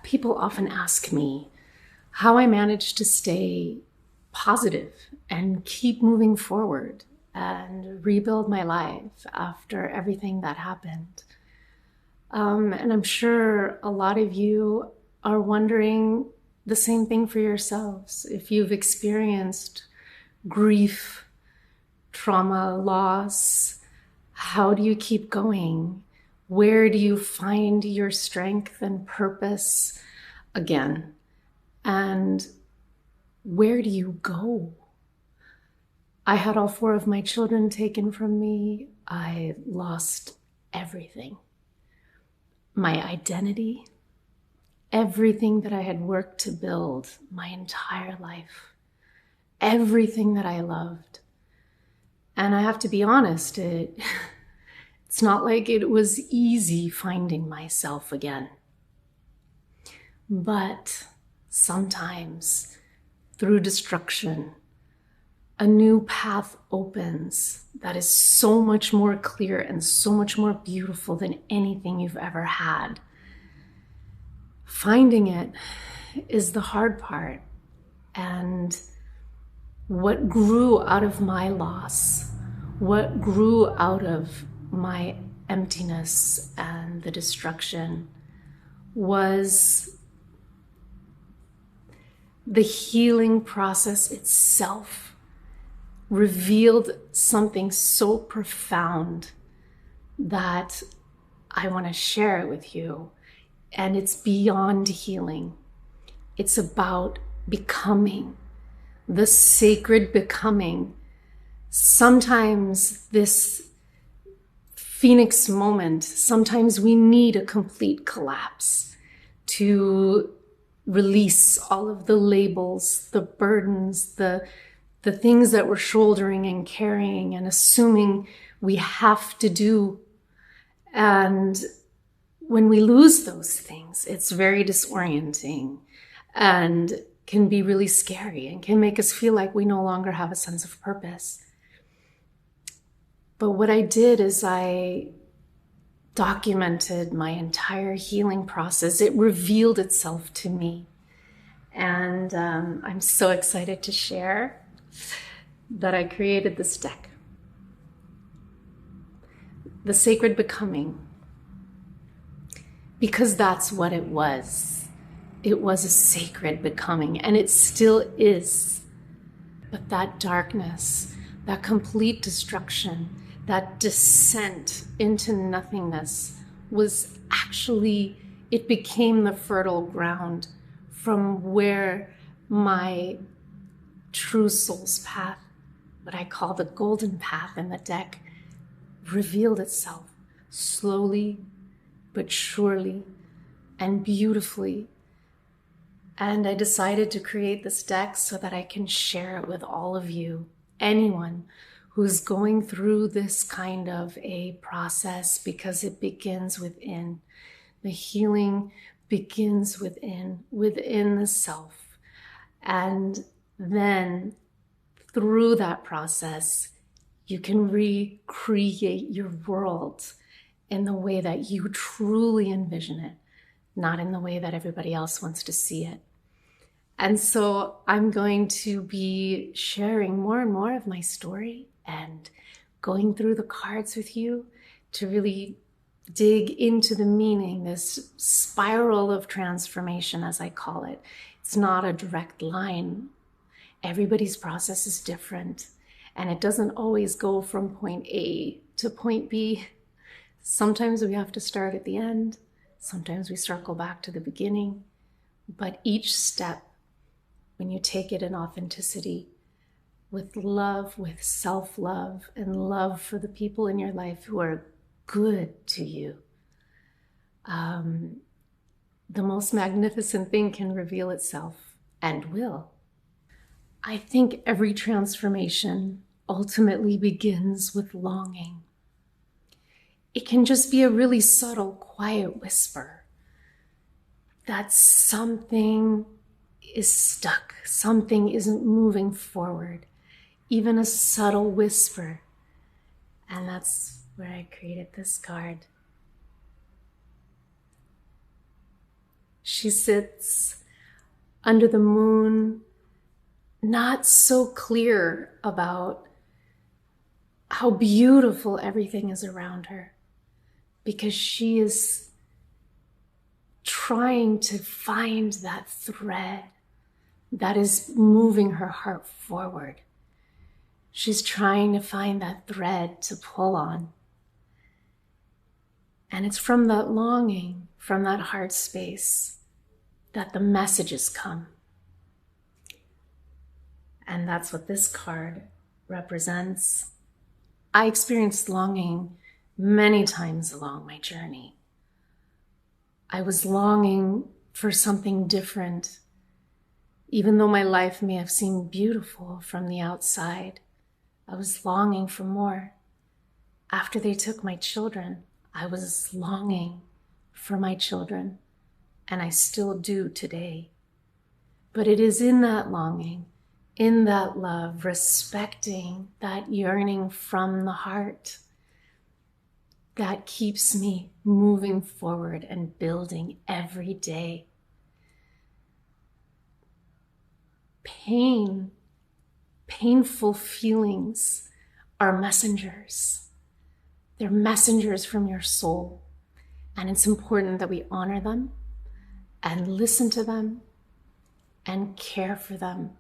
People often ask me how I manage to stay positive and keep moving forward and rebuild my life after everything that happened. And I'm sure a lot of you are wondering the same thing for yourselves. If you've experienced grief, trauma, loss, how do you keep going? Where do you find your strength and purpose again? And where do you go? I had all 4 of my children taken from me. I lost everything. My identity, everything that I had worked to build my entire life, everything that I loved. And I have to be honest, it's not like it was easy finding myself again. But sometimes through destruction, a new path opens that is so much more clear and so much more beautiful than anything you've ever had. Finding it is the hard part. And what grew out of my loss, what grew out of my emptiness and the destruction, was the healing process itself revealed something so profound that I want to share it with you. And it's beyond healing. It's about becoming, the sacred becoming. Sometimes this phoenix moment, sometimes we need a complete collapse to release all of the labels, the burdens, the things that we're shouldering and carrying and assuming we have to do. And when we lose those things, it's very disorienting and can be really scary and can make us feel like we no longer have a sense of purpose. But what I did is I documented my entire healing process. It revealed itself to me. And I'm so excited to share that I created this deck. The Sacred Becoming. Because that's what it was. It was a sacred becoming, and it still is. But that darkness, that complete destruction, that descent into nothingness was actually, it became the fertile ground from where my true soul's path, what I call the golden path in the deck, revealed itself slowly but surely and beautifully. And I decided to create this deck so that I can share it with all of you, anyone who's going through this kind of a process, because it begins within. The healing begins within the self. And then through that process, you can recreate your world in the way that you truly envision it, not in the way that everybody else wants to see it. And so I'm going to be sharing more and more of my story and going through the cards with you to really dig into the meaning, this spiral of transformation, as I call it. It's not a direct line. Everybody's process is different, and it doesn't always go from point A to point B. Sometimes we have to start at the end. Sometimes we circle back to the beginning. But each step, when you take it in authenticity, with love, with self-love, and love for the people in your life who are good to you, the most magnificent thing can reveal itself, and will. I think every transformation ultimately begins with longing. It can just be a really subtle, quiet whisper that something is stuck, something isn't moving forward, even a subtle whisper. And that's where I created this card. She sits under the moon, not so clear about how beautiful everything is around her, because she is trying to find that thread that is moving her heart forward. She's trying to find that thread to pull on. And it's from that longing, from that heart space, that the messages come. And that's what this card represents. I experienced longing many times along my journey. I was longing for something different, even though my life may have seemed beautiful from the outside. I was longing for more. After they took my children, I was longing for my children, and I still do today. But it is in that longing, in that love, respecting that yearning from the heart, that keeps me moving forward and building every day. Painful feelings are messengers. They're messengers from your soul. And it's important that we honor them and listen to them and care for them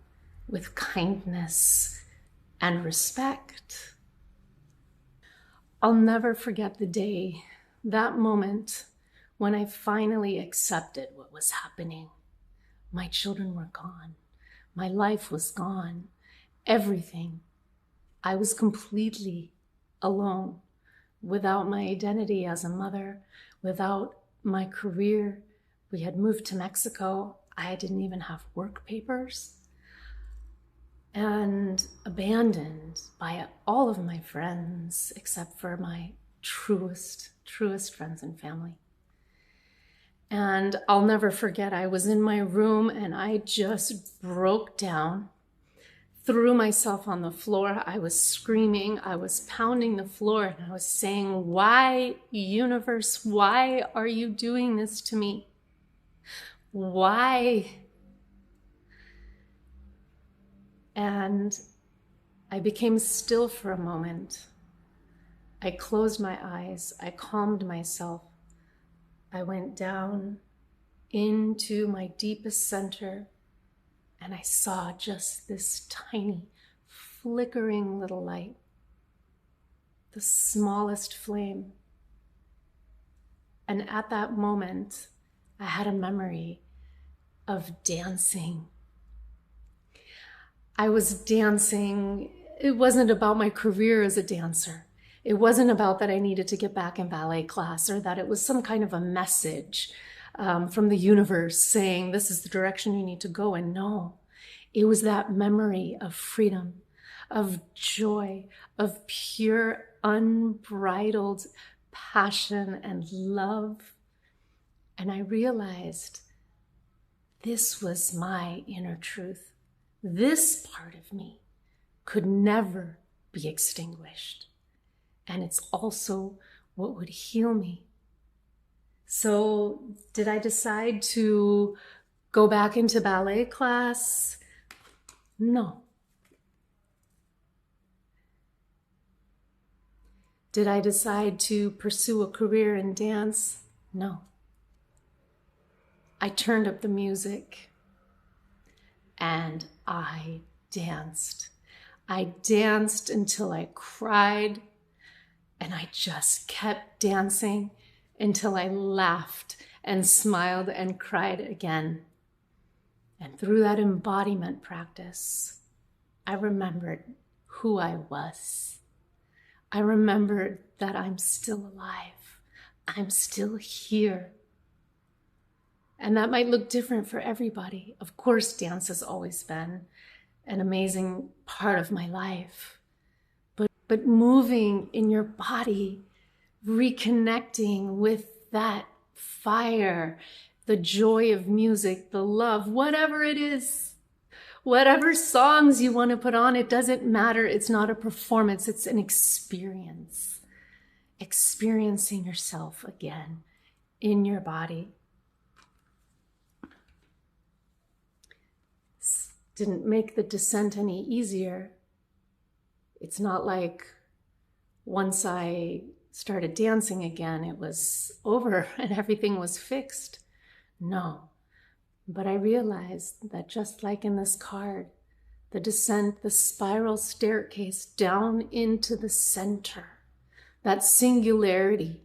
with kindness and respect. I'll never forget the day, that moment, when I finally accepted what was happening. My children were gone. My life was gone. Everything. I was completely alone, without my identity as a mother, without my career. We had moved to Mexico. I didn't even have work papers. And abandoned by all of my friends, except for my truest friends and family. And I'll never forget, I was in my room and I just broke down, threw myself on the floor. I was screaming, I was pounding the floor, and I was saying, "Why, universe, why are you doing this to me? Why?" And I became still for a moment. I closed my eyes. I calmed myself. I went down into my deepest center, and I saw just this tiny, flickering little light, the smallest flame. And at that moment, I had a memory of dancing. I was dancing. It wasn't about my career as a dancer. It wasn't about that I needed to get back in ballet class, or that it was some kind of a message from the universe saying this is the direction you need to go. And no, it was that memory of freedom, of joy, of pure, unbridled passion and love. And I realized this was my inner truth. This part of me could never be extinguished. And it's also what would heal me. So did I decide to go back into ballet class? No. Did I decide to pursue a career in dance? No. I turned up the music and I danced. I danced until I cried, and I just kept dancing until I laughed and smiled and cried again. And through that embodiment practice, I remembered who I was. I remembered that I'm still alive. I'm still here. And that might look different for everybody. Of course, dance has always been an amazing part of my life. But moving in your body, reconnecting with that fire, the joy of music, the love, whatever it is, whatever songs you want to put on, it doesn't matter. It's not a performance, it's an experience. Experiencing yourself again in your body. didn't make the descent any easier. It's not like once I started dancing again, it was over and everything was fixed. No. But I realized that just like in this card, the descent, the spiral staircase down into the center, that singularity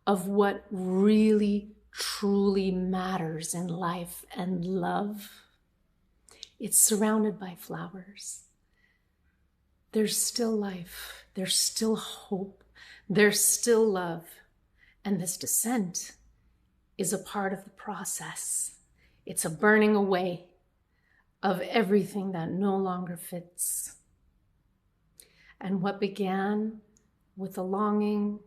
of what really, truly matters in life and love, it's surrounded by flowers. There's still life. There's still hope. There's still love. And this descent is a part of the process. It's a burning away of everything that no longer fits. And what began with a longing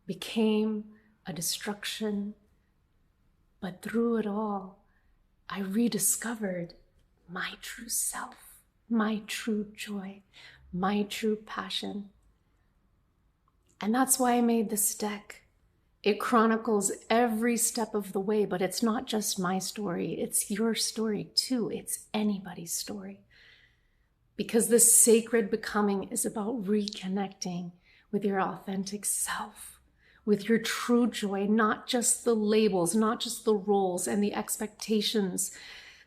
became a destruction. But through it all, I rediscovered my true self, my true joy, my true passion. And that's why I made this deck. It chronicles every step of the way, but it's not just my story. It's your story too. It's anybody's story. Because this sacred becoming is about reconnecting with your authentic self, with your true joy, not just the labels, not just the roles and the expectations,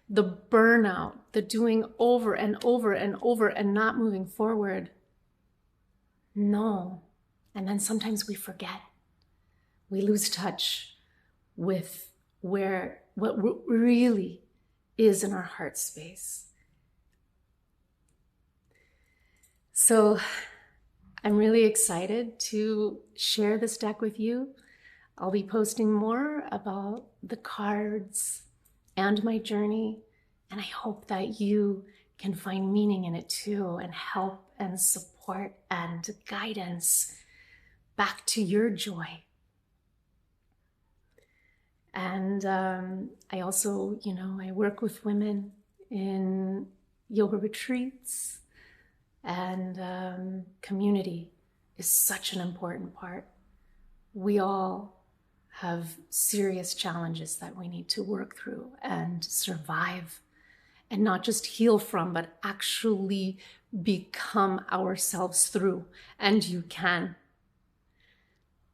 the burnout, the doing over and over and over and not moving forward. No. And then sometimes we forget. We lose touch with what really is in our heart space. So I'm really excited to share this deck with you. I'll be posting more about the cards and my journey, and I hope that you can find meaning in it too, and help and support and guidance back to your joy. And I also, I work with women in yoga retreats, and community is such an important part. We all have serious challenges that we need to work through and survive, and not just heal from, but actually become ourselves through. And you can.